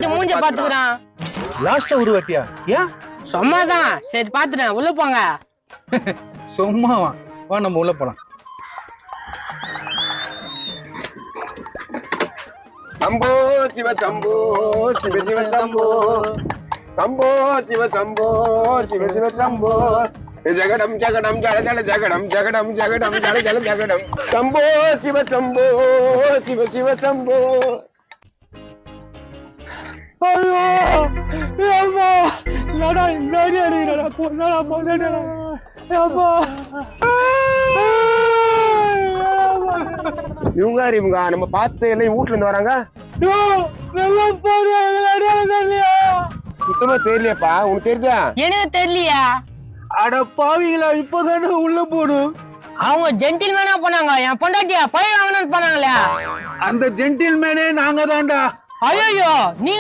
மூஞ்ச பாத்துக்கிறான். லாஸ்டா ஒரு வாட்டியா? ஏன்? சும்மாதான். சரி பாத்துட்டேன், உள்ள போங்க. சும்மாவா? வா நம்ம உள்ள போலாம். சம்போ சிவ சம்போ சிவ சிவ சம்போ சம்போ சிவ சம்போ சிவ சிவ சம்போ ஜகடம் ஜகடம் ஜல ஜல ஜகடம் ஜகடம் ஜகடம் ஜல ஜல ஜகடம் சம்போ சிவ சம்போ சிவ சிவ சம்போ. ஐயோ ஏம்மா நடா நடி அடிடா பொண்ணடா பொண்ணடா ஏம்மா இவங்க நம்ம பார்த்து எல்லாம் வீட்டுல இருந்து வராங்க. சுத்தமா தெரியலையாப்பா, உனக்கு தெரிஞ்சா? எனக்கு தெரியலையா? அட பாவிங்களா, இப்பதானே உள்ள போடும். அவங்க ஜென்டில்மேனா போனாங்க, என் பொண்டாட்டியா பழி வாங்கணும்னு போனாங்களே. அந்த ஜென்டில்மேனே நாங்க தான்டா. ஐயோ நீ